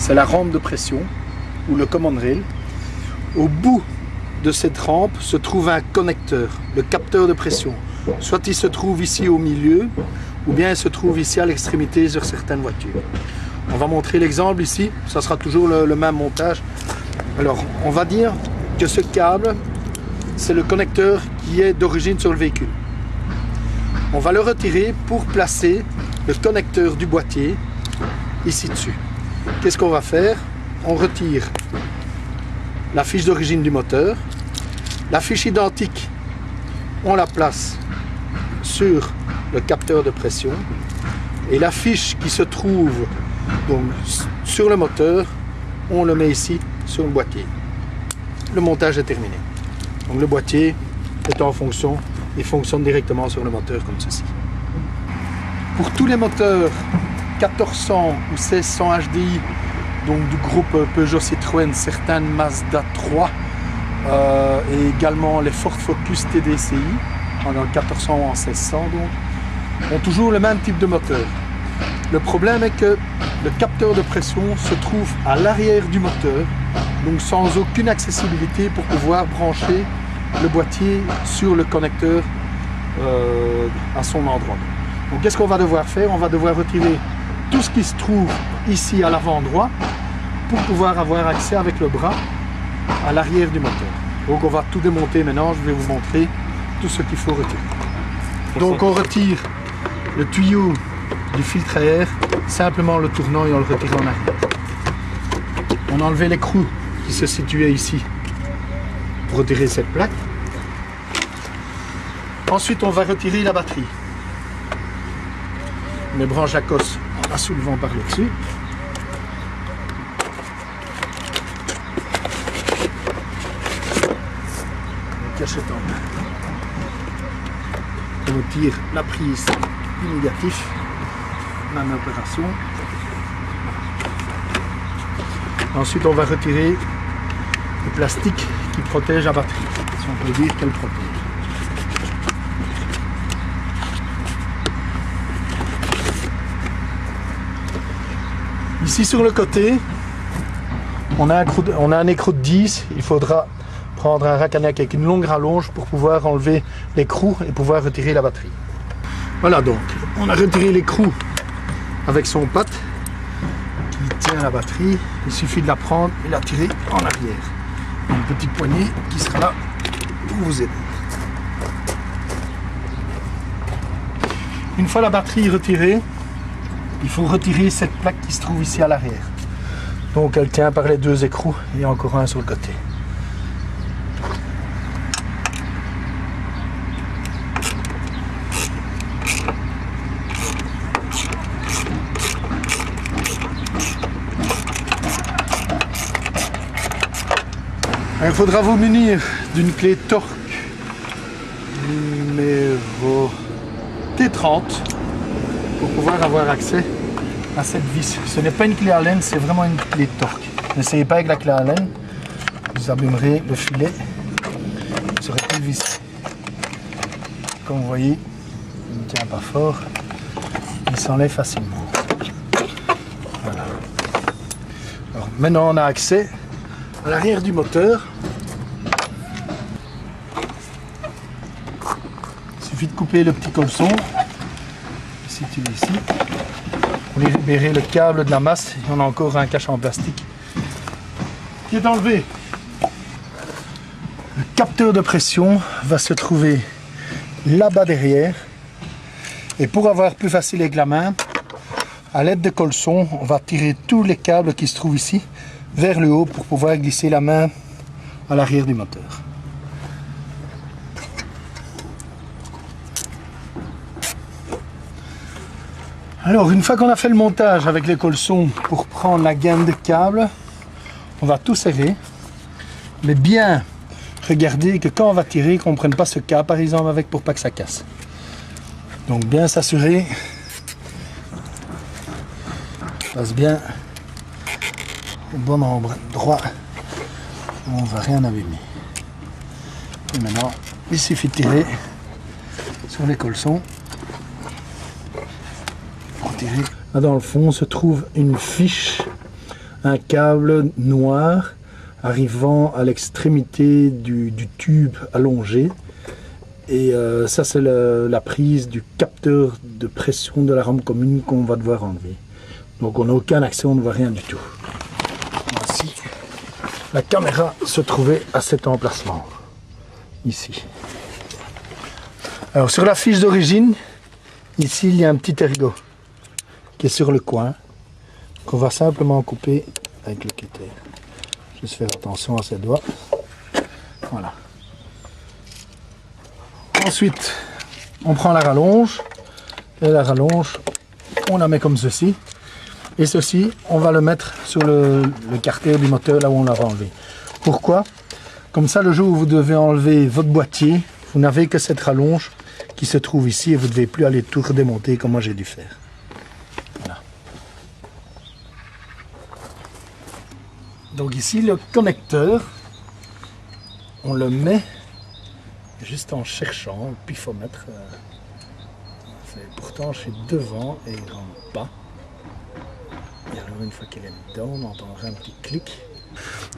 c'est la rampe de pression ou le command rail. Au bout de cette rampe se trouve un connecteur, le capteur de pression. Soit il se trouve ici au milieu, ou bien il se trouve ici à l'extrémité sur certaines voitures. On va montrer l'exemple ici, ça sera toujours le même montage. Alors, on va dire que ce câble, c'est le connecteur qui est d'origine sur le véhicule. On va le retirer pour placer le connecteur du boîtier ici dessus. Qu'est-ce qu'on va faire? On retire la fiche d'origine du moteur. La fiche identique, on la place sur le capteur de pression. Et la fiche qui se trouve donc sur le moteur, on le met ici sur le boîtier. Le montage est terminé. Donc le boîtier est en fonction, il fonctionne directement sur le moteur comme ceci. Pour tous les moteurs 1400 ou 1600 HDI, donc du groupe Peugeot Citroën, certaines Mazda 3 et également les Ford Focus TDCi, en 1400 ou en 1600 donc, ont toujours le même type de moteur. Le problème est que le capteur de pression se trouve à l'arrière du moteur, donc sans aucune accessibilité pour pouvoir brancher le boîtier sur le connecteur à son endroit. Donc qu'est-ce qu'on va devoir faire? On va devoir retirer tout ce qui se trouve ici à l'avant droit pour pouvoir avoir accès avec le bras à l'arrière du moteur. Donc on va tout démonter maintenant, je vais vous montrer tout ce qu'il faut retirer. Donc on retire le tuyau du filtre à air, simplement le tournant et on le retire en arrière. On a enlevé l'écrou qui se situait ici pour retirer cette plaque. Ensuite on va retirer la batterie. On les branche à cosse en la soulevant par le dessus. Cachette en main. On retire la prise du négatif. Même opération. Ensuite, on va retirer le plastique qui protège la batterie, si on peut dire qu'elle protège. Ici sur le côté, on a un écrou de 10. Il faudra prendre un racanac avec une longue rallonge pour pouvoir enlever l'écrou et pouvoir retirer la batterie. Voilà, donc on a retiré l'écrou avec son patte qui tient la batterie. Il suffit de la prendre et la tirer en arrière. Une petite poignée qui sera là pour vous aider. Une fois la batterie retirée, il faut retirer cette plaque qui se trouve ici à l'arrière. Donc elle tient par les deux écrous et encore un sur le côté. Il faudra vous munir d'une clé Torx numéro T30 pour pouvoir avoir accès à cette vis. Ce n'est pas une clé Allen, c'est vraiment une clé Torx. N'essayez pas avec la clé Allen, vous abîmerez le filet, vous serez plus vissé. Comme vous voyez, il ne tient pas fort, il s'enlève facilement. Voilà. Alors, maintenant on a accès à l'arrière du moteur. Il suffit de couper le petit colson, situé ici, pour libérer le câble de la masse. Il y en a encore un cache en plastique qui est enlevé. Le capteur de pression va se trouver là-bas derrière. Et pour avoir plus facile avec la main, à l'aide de colson, on va tirer tous les câbles qui se trouvent ici vers le haut pour pouvoir glisser la main à l'arrière du moteur. Alors une fois qu'on a fait le montage avec les colsons pour prendre la gaine de câble, on va tout serrer, mais bien regarder que quand on va tirer, qu'on ne prenne pas ce câble par exemple avec pour pas que ça casse. Donc bien s'assurer, passe bien au bon endroit, on ne va rien abîmer. Et maintenant, il suffit de tirer sur les colsons. Pour tirer. Là dans le fond se trouve une fiche un câble noir arrivant à l'extrémité du tube allongé. Et ça, c'est la prise du capteur de pression de la rampe commune qu'on va devoir enlever. Donc on n'a aucun accès, on ne voit rien du tout. Voici, la caméra se trouvait à cet emplacement, ici. Alors sur la fiche d'origine, ici il y a un petit ergot qui est sur le coin, qu'on va simplement couper avec le cutter. Juste faire attention à ses doigts. Voilà. Ensuite, on prend la rallonge, et la rallonge, on la met comme ceci. Et ceci, on va le mettre sur le carter du moteur, là où on l'a enlevé. Pourquoi? Comme ça, le jour où vous devez enlever votre boîtier, vous n'avez que cette rallonge qui se trouve ici et vous ne devez plus aller tout redémonter comme moi j'ai dû faire. Voilà. Donc ici, le connecteur, on le met juste en cherchant le pifomètre. Pourtant, je suis devant et il ne rentre pas. Et alors, une fois qu'il est dedans, on entendra un petit clic.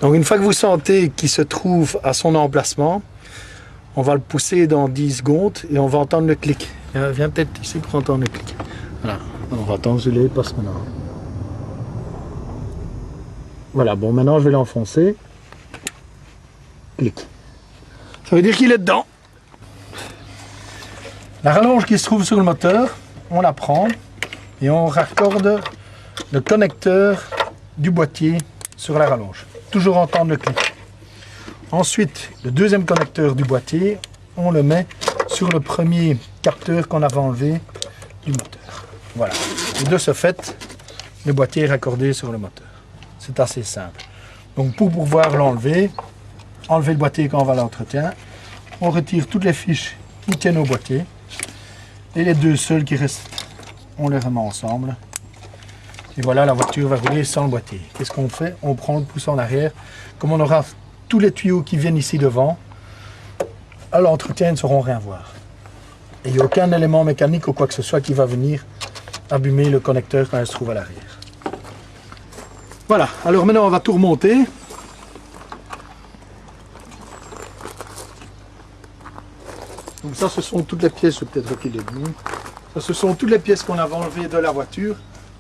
Donc, une fois que vous sentez qu'il se trouve à son emplacement, on va le pousser dans 10 secondes et on va entendre le clic. Viens peut-être ici pour entendre le clic. Voilà, on va attendre que je les passe maintenant. Voilà, bon, maintenant je vais l'enfoncer. Clic. Ça veut dire qu'il est dedans. La rallonge qui se trouve sur le moteur, on la prend et on raccorde le connecteur du boîtier sur la rallonge. Toujours entendre le clic. Ensuite, le deuxième connecteur du boîtier, on le met sur le premier capteur qu'on avait enlevé du moteur. Voilà. Et de ce fait, le boîtier est raccordé sur le moteur. C'est assez simple. Donc pour pouvoir l'enlever, enlever le boîtier quand on va à l'entretien, on retire toutes les fiches qui tiennent au boîtier. Et les deux seuls qui restent, on les remet ensemble. Et voilà, la voiture va rouler sans le boîtier. Qu'est-ce qu'on fait? On prend le pouce en arrière. Comme on aura tous les tuyaux qui viennent ici devant, à l'entretien, ils ne sauront rien voir. Et il n'y a aucun élément mécanique ou quoi que ce soit qui va venir abîmer le connecteur quand il se trouve à l'arrière. Voilà, alors maintenant on va tout remonter. Donc ça, ce sont toutes les pièces, peut-être qu'il est debout. Ça, ce sont toutes les pièces qu'on avait enlevées de la voiture,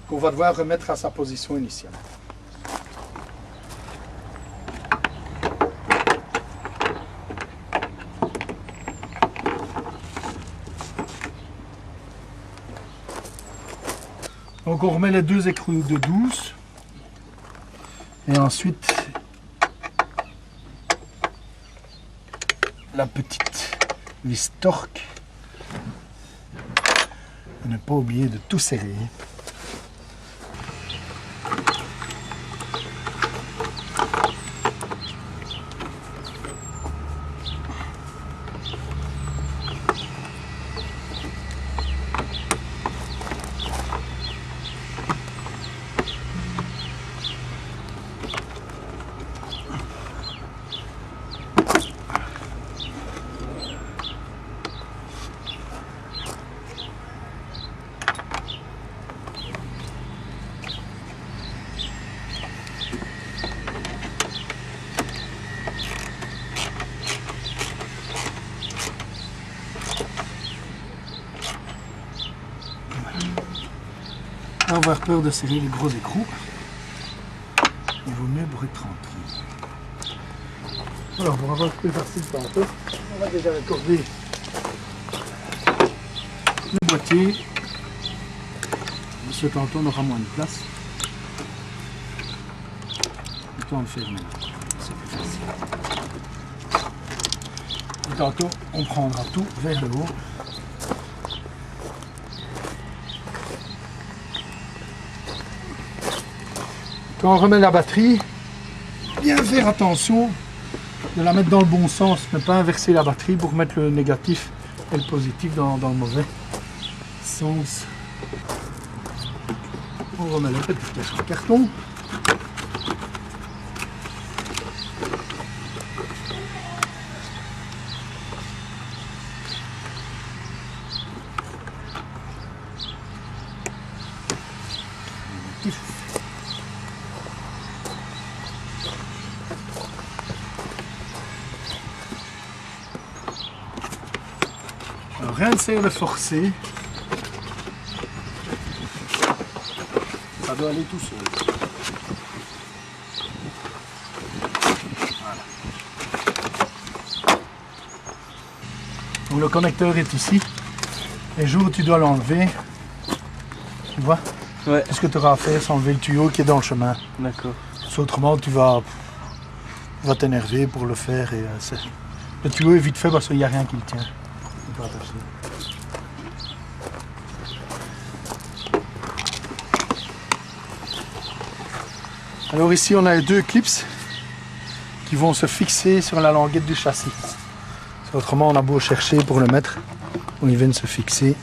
qu'on va devoir remettre à sa position initiale. Donc on remet les deux écrous de 12. Et ensuite, la petite vis torque. Ne pas oublier de tout serrer. Pas avoir peur de serrer les gros écrous. Il vaut mieux bruit tranquille. Alors pour avoir plus facile tantôt, on va déjà raccorder le boîtier. Ce tantôt on aura moins de place. On peut le faire maintenant. C'est plus facile. Et tantôt on prendra tout vers le haut. Quand on remet la batterie, bien faire attention de la mettre dans le bon sens, ne pas inverser la batterie pour mettre le négatif et le positif dans le mauvais sens. On remet la petite cache en carton. rien ne sert de forcer. Ça doit aller tout seul. Voilà. Donc le connecteur est ici. Les jours où tu dois l'enlever, tu vois, Ouais. tout ce que tu auras à faire, c'est enlever le tuyau qui est dans le chemin. D'accord. Autrement, tu vas t'énerver pour le faire. Et, le tuyau est vite fait parce qu'il n'y a rien qui le tient. Il peut attacher. Alors ici, on a les deux clips qui vont se fixer sur la languette du châssis. Autrement, on a beau chercher pour le mettre, ils viennent se fixer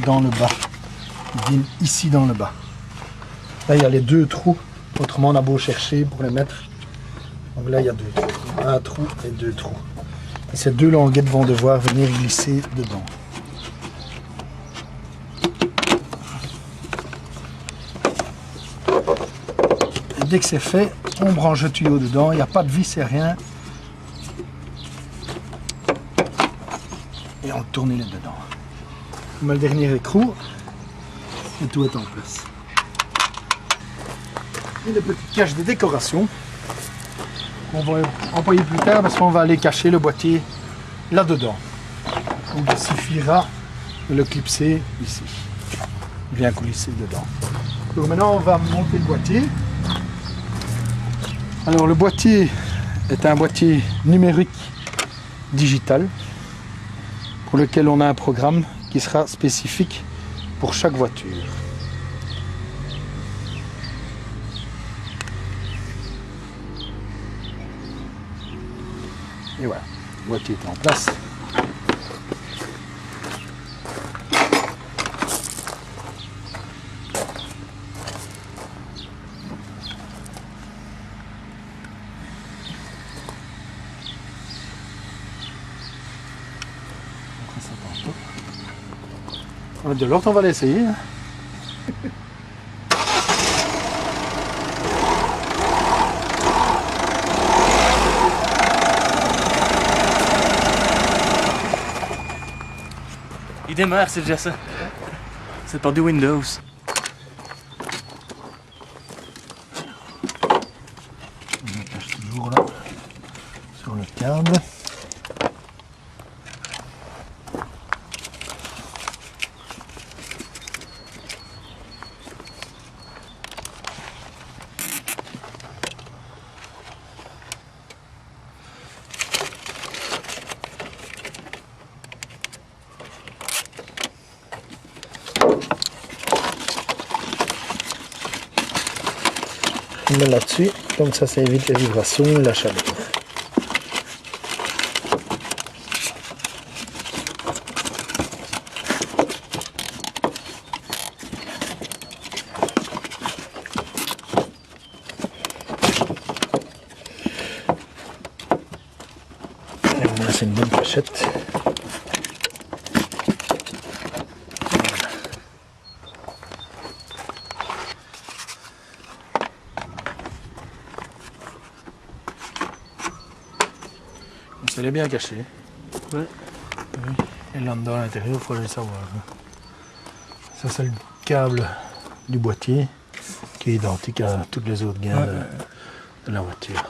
dans le bas. Ils viennent ici dans le bas. Là, il y a les deux trous. Autrement, on a beau chercher pour les mettre. Donc là, il y a deux trous. Un trou et deux trous. Et ces deux languettes vont devoir venir glisser dedans. Et dès que c'est fait, on branche le tuyau dedans. Il n'y a pas de vis et rien. Et on tourne les dedans. On met le dernier écrou. Et tout est en place. Et des petites caches de décoration qu'on va employer plus tard parce qu'on va aller cacher le boîtier là-dedans. Donc il suffira de le clipser ici. Bien coulisser dedans. Donc maintenant on va monter le boîtier. Alors le boîtier est un boîtier numérique digital pour lequel on a un programme qui sera spécifique pour chaque voiture. Et voilà, le boîtier est en place. On va mettre de l'ordre, on va l'essayer. Il démarre, c'est déjà ça. C'est par du Windows. On attache toujours là sur le câble. On met là-dessus, comme ça évite les vibrations et la chaleur. Et on laisse une bonne pochette. Elle est bien cachée. Ouais. Oui. Et là-dedans, à l'intérieur, il faut le savoir. Ça, c'est le câble du boîtier qui est identique à toutes les autres gaines de la voiture.